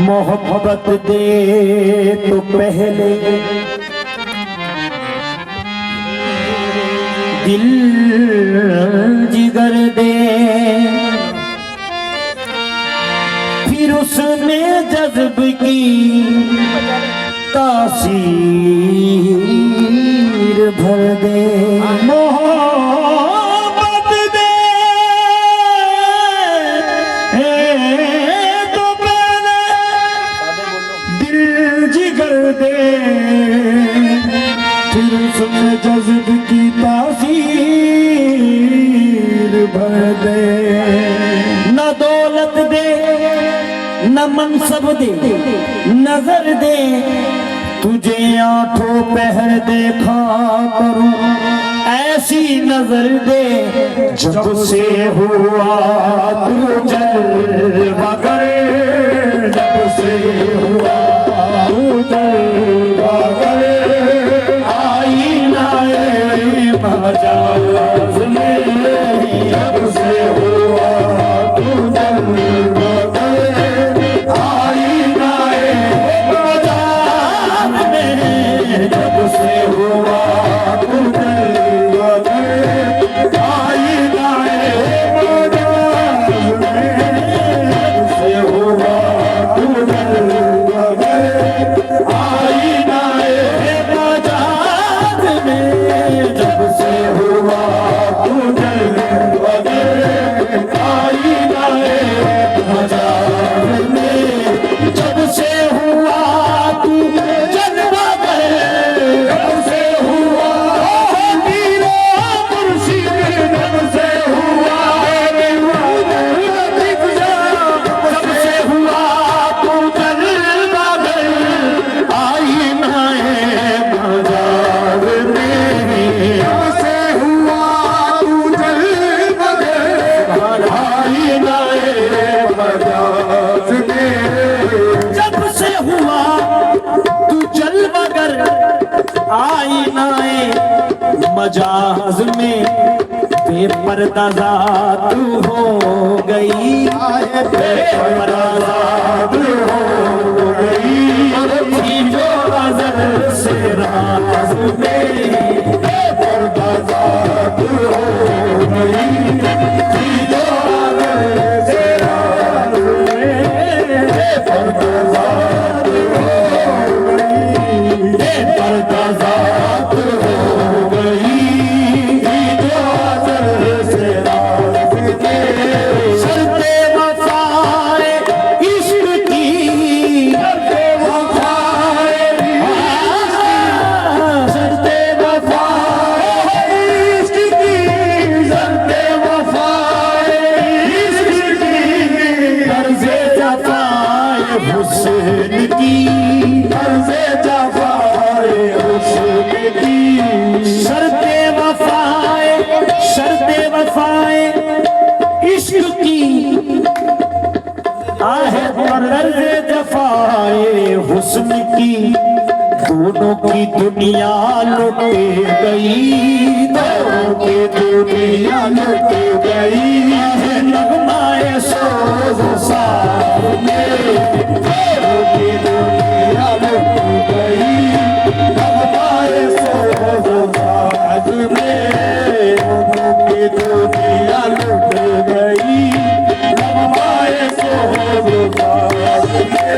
मोहब्बत दे तो पहले दिल जिगर दे, फिर उसमें जज्ब की तासीर भर दे। मोहब्बत दे तो पहले दिल जिगर दे, फिर उसमें जज्ब की तासीर भर दे। न दौलत दे न मनसब दे, नजर दे तुझे आठों पहर देखा करूं, ऐसी नजर दे जब से हुआ तू जलवा करे, जब से हुआ तू जलवा करे, आईनाए मजाज में जब से हुआ तू जलवा करे, आईनाए मजाज में जब से हुआ तू जलवा करे, आईनाए मजाज में जब से हुआ तू जलवा करे, आईनाए मजाज में जब से हुआ तू जलवा करे, आईनाए मजाज में जब से हुआ तू जलवा करे, जब से हुआ मीरा मुर्शिद, जब से हुआ जब से हुआ तू जलवा करे, आईनाए मजाज में जब से हुआ तू जलवा करे, आईनाए मजाज में जब से हुआ तू जलवा कर, आईनाए मजाज में बेपर्दा तू हो गई, बेपर्दा तू हो गई, थी जो नजर से राज में बेपर्दा तू हो गई, थी जो नजर से राज में बेपर्दा तू हो गई, बेपर्दा तू हो गई, थी जो नजर से राज में। शर्ते वफाए इश्क की, शर्ते वफाए शर्ते वफाए इश्क की, शर्ते वफाए इश्क की, अर्ज़े जफ़ाए हुस्न की, अर्ज़े जफ़ाए हुस्न की, शर्ते वफाए इश्क की, आहे पर अर्ज़े जफ़ाए हुस्न की, दोनों की दुनिया लुट गई, दोनों की दुनिया लुट गई, है नगमाए सोज़ साथ में, दोनों की दुनिया लुट गई, नगमाए सोज़ साथ में, दोनों की दुनिया लुट गई, नगमाए सोज़ साथ में,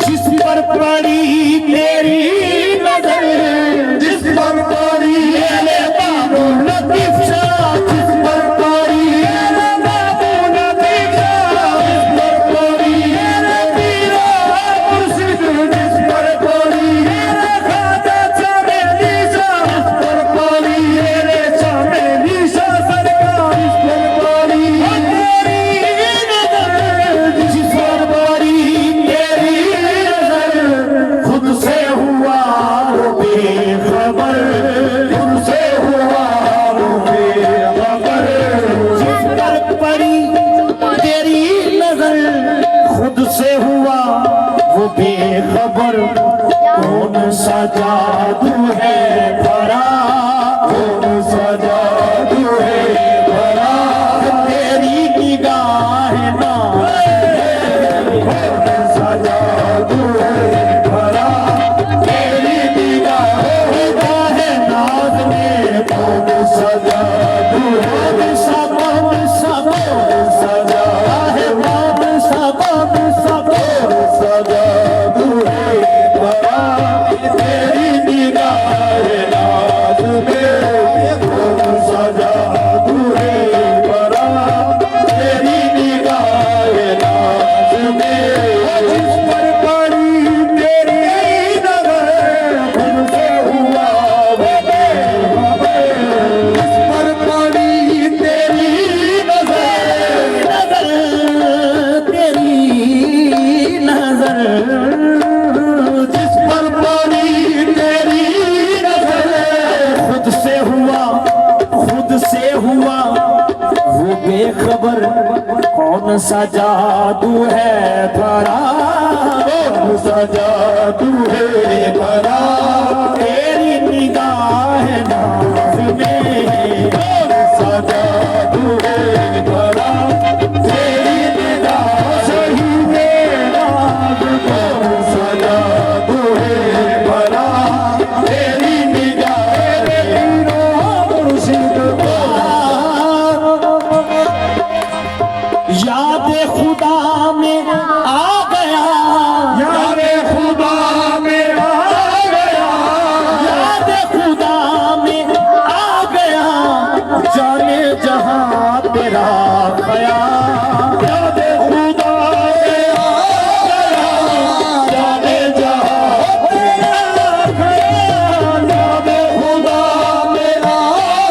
जिस पर पड़ी तेरी नजर, जिस पर पड़ी मेरे बाबू लतीफ शाह, जिस पर सा जादू है भरा, कौन सा जादू है भरा, तेरी निगाह ना, कौन सा जादू है भरा, तेरी निगाह नाज में, कौन सा जादू है, कौन सा जादू है भरा, तेरी निगाह नाज में, कौन सा जादू है भरा, तेरी निगाह नाज में। जिस पर पड़ी तेरी नजर, खुद से हुआ वो जिस पर पड़ी तेरी नजर, तेरी नजर, जिस पर पड़ी तेरी नजर, खुद से हुआ वो बेखबर, कौन सा जादू है भरा, कौन सा जादू है भरा, तेरी निगाह नाज में, कौन सा जादू है भरा, तेरी निगाह सही में नाज, कौन सा जादू है भरा, तेरी निगाह मुर्शिद को। याद खुदा में आ गया, याद खुदा में आ गया, याद खुदा में आ गया, जाने जहां तेरा ख्याल, याद खुदा में आ गया, जाने जहां तेरा ख्याल, याद खुदा में आ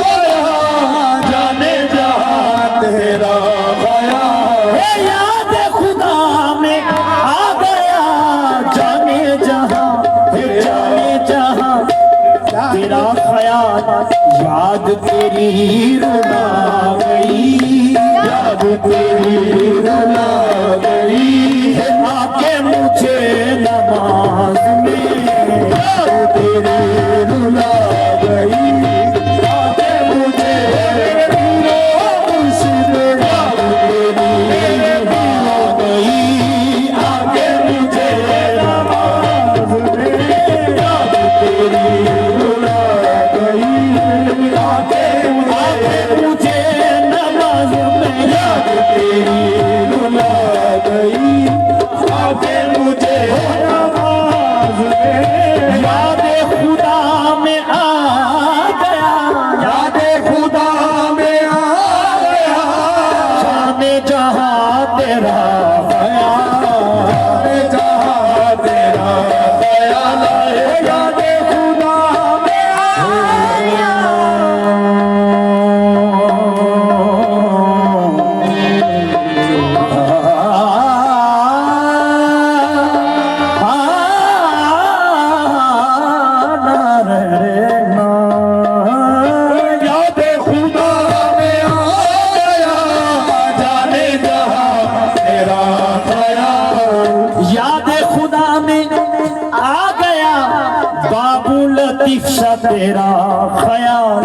गया, जाने जहां तेरा ख्याल, याद खुदा में आ गया, जाने जहां तेरा ख्याल, याद तेरी रुला गई, याद तेरी रुला गई, आके मुझे नमाज में, याद तेरी रुला गई, आके मुझे मुर्शिद, याद तेरी रुला गई, आके मुझे नमाज में, याद तेरी रुला गई, आके मुझे नमाज में, याद तेरी रुला गई, आके मुझे नमाज में। याद खुदा में आ गया, याद खुदा में आ गया, जाने जहां तेरा ख्याल, जाने जहां तेरा ख्याल, याद खुदा में आ गया। याद खुदा में आ गया, जाने जहां तेरा ख्याल, याद खुदा में आ गया, बाबू लतीफ सा तेरा ख्याल,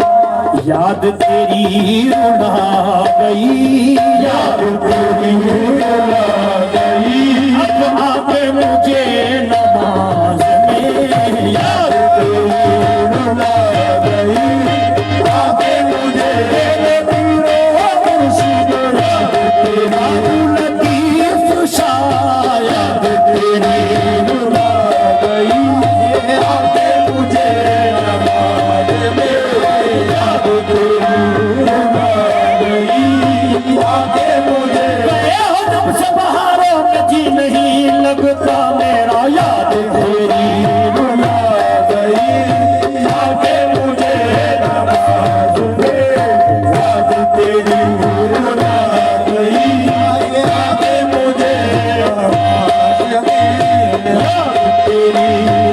याद तेरी रुला गई, याद तेरी रुला गई, अब आके मुझे नमाज में, याद तेरी रुला गई, आके मुझे मुर्शिद, याद तेरी लतीफ सा, याद तेरी रुला गई, आके मुझे नमाज में, याद तेरी रुला गई, आके मुझे गए हो जब से बहारों में जी नहीं लगता मेरा, याद तेरी रुला गई, आके मुझे नमाज में, याद तेरी रुला गई, आके मुझे नमाज में, याद तेरी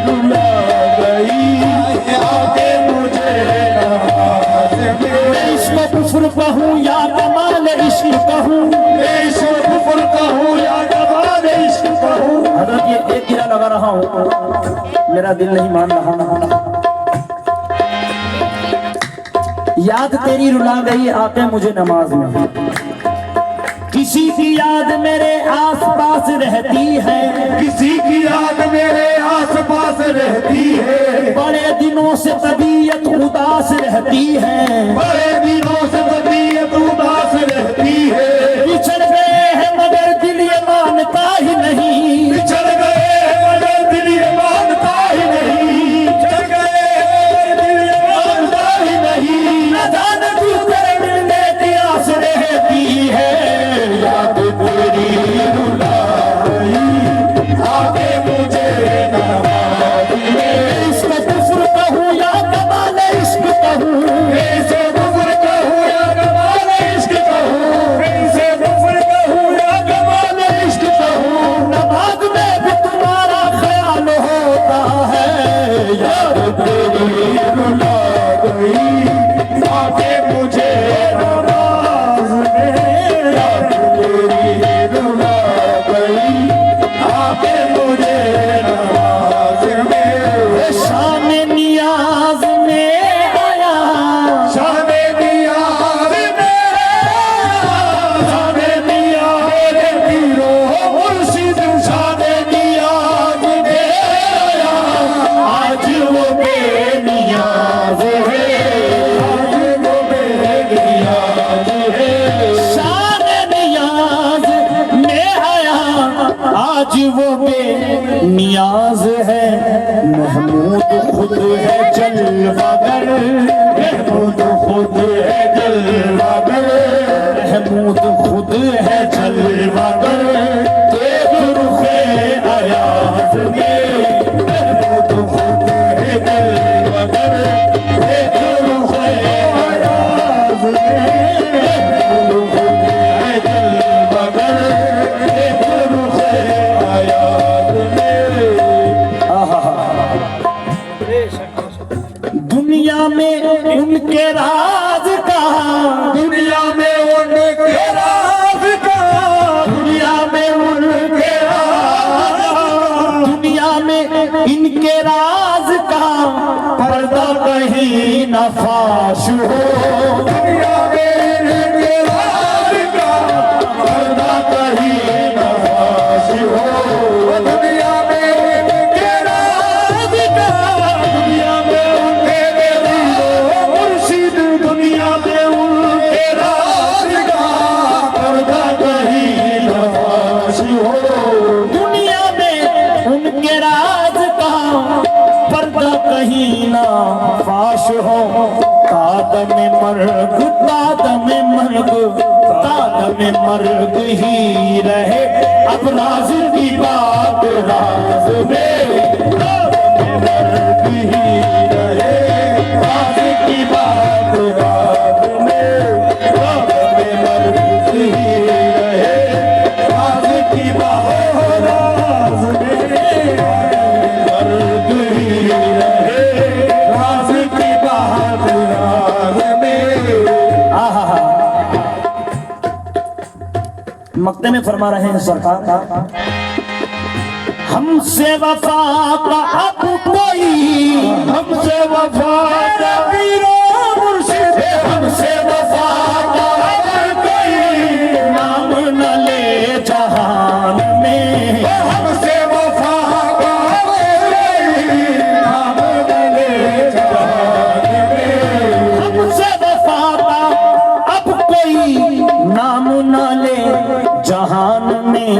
रुला गई, आके मुझे नमाज में। मैं इसको कुफ्र कहूँ या कमाल इश्क कहूँ, मैं इसको कुफ्र कहूँ या कमाल इश्क कहूँ। हज़रत ये एक गिरा लगा रहा हूँ, मेरा दिल नहीं मान रहा। याद तेरी रुला गई आके मुझे नमाज में, किसी की याद मेरे आस पास रहती है, किसी की याद मेरे आस पास रहती है। बड़े दिनों से तबीयत उदास रहती है, बड़े दिनों से तबीयत उदास रहती है। बिछड़ गए हैं मगर दिल ये मानता ही नहीं, बिछड़ गए हैं मगर दिल ये मानता ही नहीं, बिछड़ गए हैं दिल ये मानता ही नहीं। न जाने क्यों तेरे मिलने की आस रहती है, याद तेरी रुला गई आके मुझे नमाज में। इश्क कुफ्र कहूँ या कमाल इश्क कहूँ, ऐसे कुफ्र कहूँ या कमाल इश्क कहूँ, ऐसे कुफ्र कहूँ या कमाल इश्क कहूँ। नमाज में भी तुम्हारा ख्याल होता है, याद तेरी रुला गई आके मुझे नमाज में। याद तेरी रुला गई आके मुझे नमाज में। शान नियाज में आया, शाने नियाज़ में, शाने नियाज़ मेरे पीरो मुर्शिद, शाने नियाज़ में आया। आज वो बेनियाज है, आज वो बेनियाज़ है। शान नियाज में आया, आज वो बेनियाज है। महमूद खुद है जलवागर, महमूद खुद है जलवागर, महमूद खुद है जलवागर। देख रुखे अयाज में। महमूद खुद है जलवागर, देख रुखे अयाज में। महमूद खुद है जलवागर, देख रुखे अयाज में। दुनिया में उनके राज कहाँ, दुनिया में उनके राज का, दुनिया में उनके राज, दुनिया में इनके राज का पर्दा कहीं न फाश हो, दुनिया में इनके राज का पर्दा कहीं न फाश हो। दुनिया में इनके राज का, दुनिया में उनके पीरो मुर्शिद, दुनिया में उनके राज का पर्दा कहीं न फाश हो। दुनिया में उनके राज का पर्दा कहीं न फाश हो। तादम मर्ग, तादम मर्ग, तादम मर्ग ही रहे, अब राज की बात राज में, तादम मर्ग ही रहे, राज की बात राज में। तादम मर्ग ही रहे, राज की बात राज में। मर्ग ही रहे, राज की बात राज में। आहा, मक्ते में फरमा रहे हैं सरकार, हमसे वफा का अब कोई, हमसे वफा का पीरो मुर्शिद, हमसे वफा का अब कोई नाम न ले जहान में, हमसे वफा का अब कोई नाम न ले जहान में। हमसे वफा का अब कोई नाम न ले जहान में।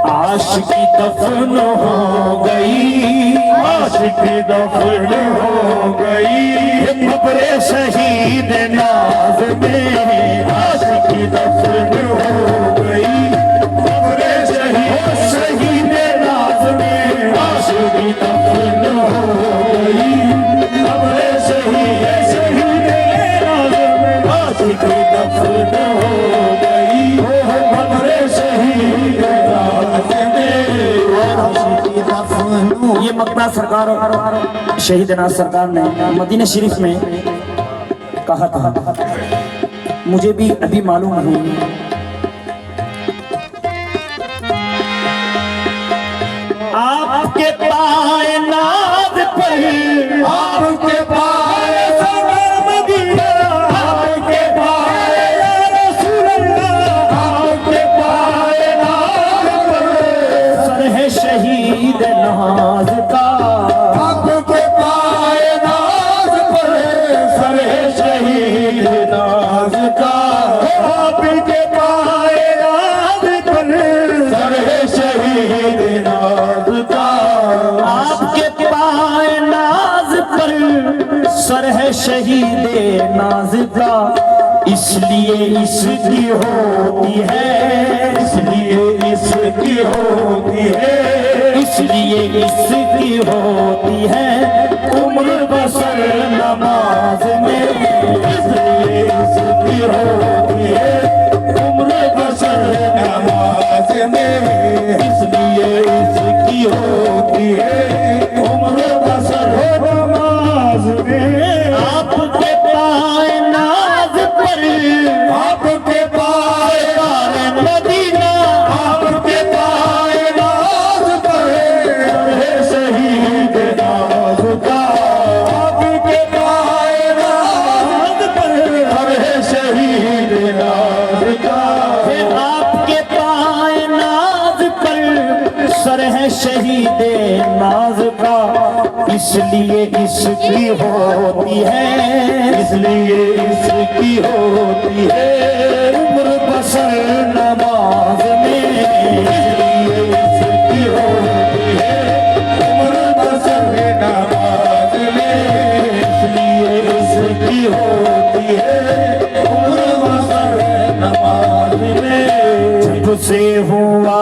आशिकी दफन हो गई, आशिकी दफन हो गई, खबरे शहीद नाज में, आशिकी दफन हो गई, खबरे शहीद नाज में। आशिकी दफन हो गई, खबरे शहीद नाज में। आशिकी दफन हो गई, खबरे शहीद नाज में। आशिकी दफन ये मकता सरकार शहीदना सरकार ने मदीना शरीफ में कहा था, मुझे भी अभी मालूम नहीं। आपके पर आपके पाए सरवर मदीना, आपके पाए या रसूल अल्लाह, आपके पाए नाज पर सर है शहीद नाज का, आपके पाए नाज पर सर है शहीद नाज का, आपके पाए नाज पर सर है शहीद नाज का, आपके पाए नाज पर सर है शहीद नाज का, इसलिए इसकी होती है, इसलिए इसकी होती है, इसलिए इसकी होती है उम्र बसर नमाज में, इसलिए इसकी होती है उम्र बसर नमाज में, इसलिए इसकी होती है उम्र बसर नमाज में। आपके पाए नाज पर आपके पाए मदीना, आपके पाए नाज पर है शहीद नाज का, आपके पाए नाज पर है शहीद नाज का, आपके पाए नाज पर सर है शहीद नाज का, इसलिए इसकी होती है, इसलिए इसकी होती है उम्र बसर नमाज में, इसलिए इसकी होती है उम्र बसर नमाज में, इसलिए इसकी होती है उम्र बसर नमाज में। जब से हुआ